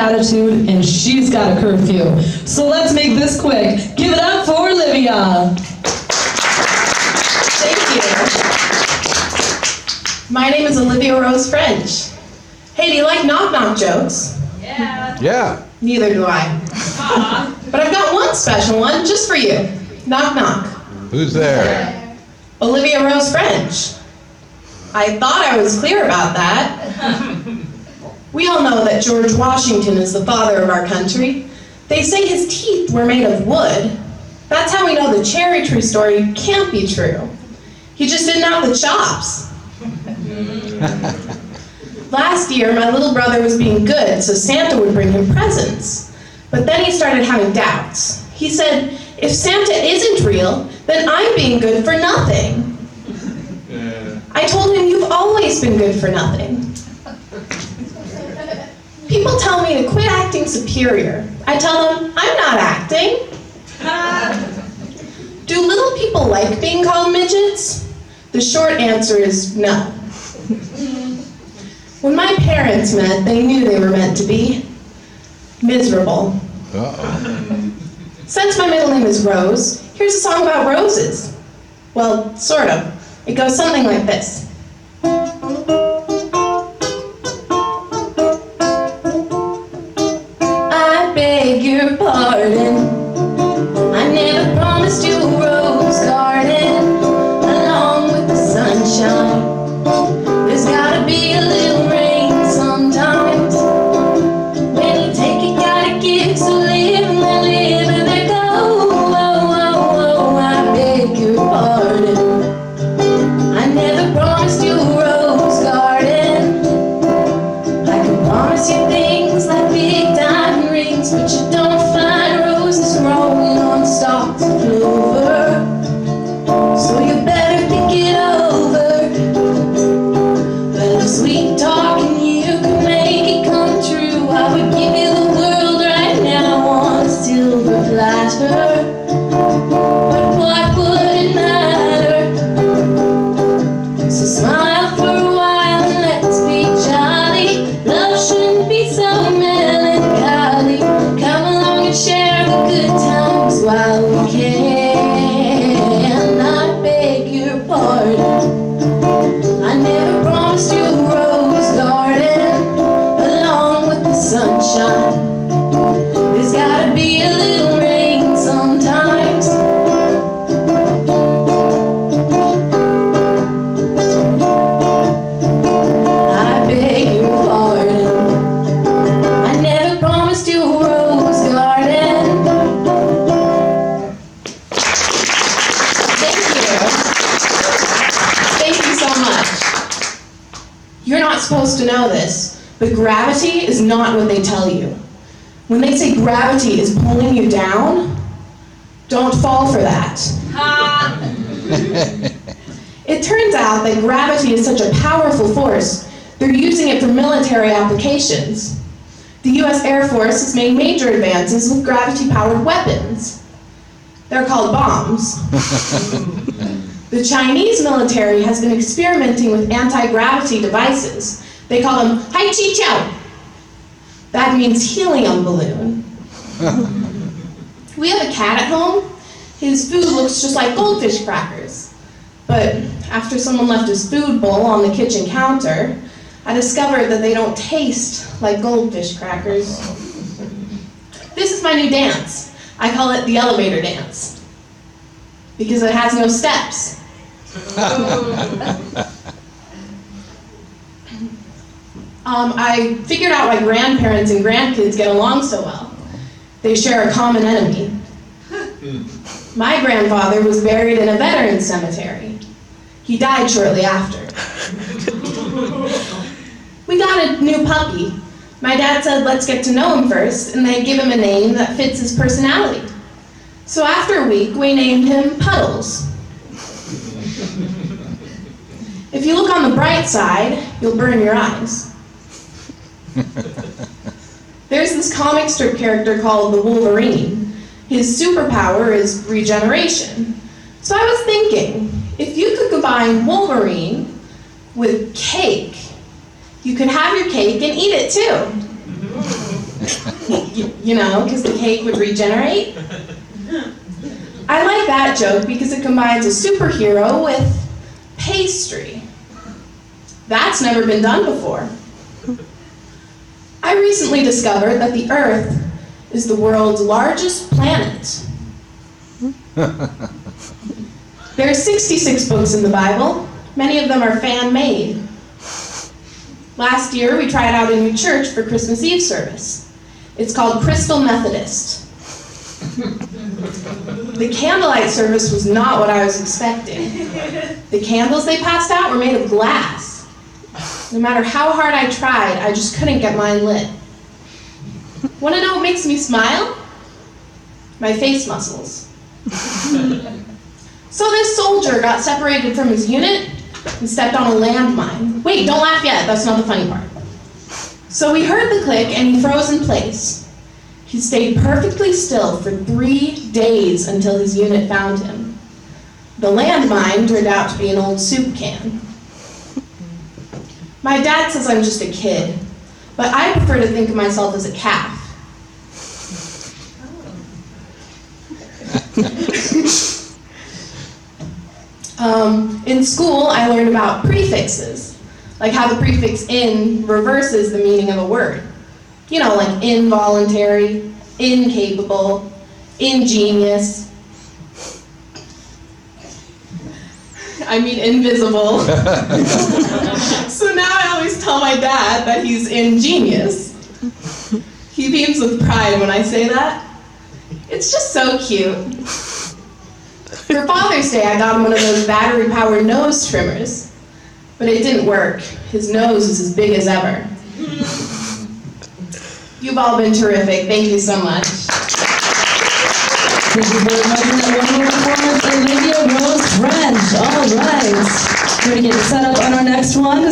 attitude, and she's got a curfew. So let's make this quick. Give it up for Olivia. Thank you. My name is Olivia Rose French. Hey, do you like knock-knock jokes? Yeah. Neither do I. But I've got one special one just for you. Knock, knock. Who's there? Olivia Rose French. I thought I was clear about that. We all know that George Washington is the father of our country. They say his teeth were made of wood. That's how we know the cherry tree story can't be true. He just didn't have the chops. Last year, my little brother was being good, so Santa would bring him presents. But then he started having doubts. He said, if Santa isn't real, then I'm being good for nothing. I told him, you've always been good for nothing. People tell me to quit acting superior. I tell them, I'm not acting. Do little people like being called midgets? The short answer is no. When my parents met, they knew they were meant to be miserable. Uh-oh. Since my middle name is Rose, here's a song about roses. Well, sort of. It goes something like this. I beg your pardon. I never promised you a rose garden along with the sunshine. There's gotta be a little rain sometimes. When you take it, gotta give, so live and let live and let go. Oh, oh, oh, I beg your pardon. I never promised you a rose garden. I can promise you things like big diamond rings, but you don't find roses growing on stalks of clover. So you better think it over. But if sweet talking you could make it come true, I would give you the world right now on a silver platter. But what would it matter? So smile for a while and let's be jolly. Love shouldn't be so melancholy. Come along and share the good times while we can. I beg your pardon. I never promised you a rose garden along with the sunshine. There's gotta be a little rain sometimes. I beg your pardon. I never promised you a rose garden. Thank you. Thank you so much. You're not supposed to know this, but gravity is not what they tell you. When they say gravity is pulling you down, don't fall for that. It turns out that gravity is such a powerful force, they're using it for military applications. The US Air Force has made major advances with gravity-powered weapons. They're called bombs. The Chinese military has been experimenting with anti-gravity devices. They call them hai chi chow. That means helium balloon. We have a cat at home. His food looks just like goldfish crackers. But after someone left his food bowl on the kitchen counter, I discovered that they don't taste like goldfish crackers. This is my new dance. I call it the elevator dance. Because it has no steps. I figured out why grandparents and grandkids get along so well. They share a common enemy. My grandfather was buried in a veterans cemetery. He died shortly after. We got a new puppy. My dad said, let's get to know him first, and then give him a name that fits his personality. So after a week, we named him Puddles. If you look on the bright side, you'll burn your eyes. There's this comic strip character called the Wolverine. His superpower is regeneration. So I was thinking, if you could combine Wolverine with cake, you could have your cake and eat it too. You know, because the cake would regenerate. I like that joke because it combines a superhero with pastry. That's never been done before. I recently discovered that the Earth is the world's largest planet. There are 66 books in the Bible. Many of them are fan-made. Last year, we tried out a new church for Christmas Eve service. It's called Crystal Methodist. The candlelight service was not what I was expecting. The candles they passed out were made of glass. No matter how hard I tried, I just couldn't get mine lit. Want to know what makes me smile? My face muscles. So this soldier got separated from his unit and stepped on a landmine. Wait, don't laugh yet, that's not the funny part. So he heard the click and he froze in place. He stayed perfectly still for 3 days until his unit found him. The landmine turned out to be an old soup can. My dad says I'm just a kid, but I prefer to think of myself as a calf. In school, I learned about prefixes, like how the prefix in reverses the meaning of a word. You know, like involuntary, incapable, ingenious. I mean invisible. So now I always tell my dad that he's ingenious. He beams with pride when I say that. It's just so cute. For Father's Day, I got him one of those battery-powered nose trimmers. But it didn't work. His nose is as big as ever. You've all been terrific. Thank you so much. Thank you very much for that wonderful performance, Olivia Rose French. All right. We're going to get set up on our next one.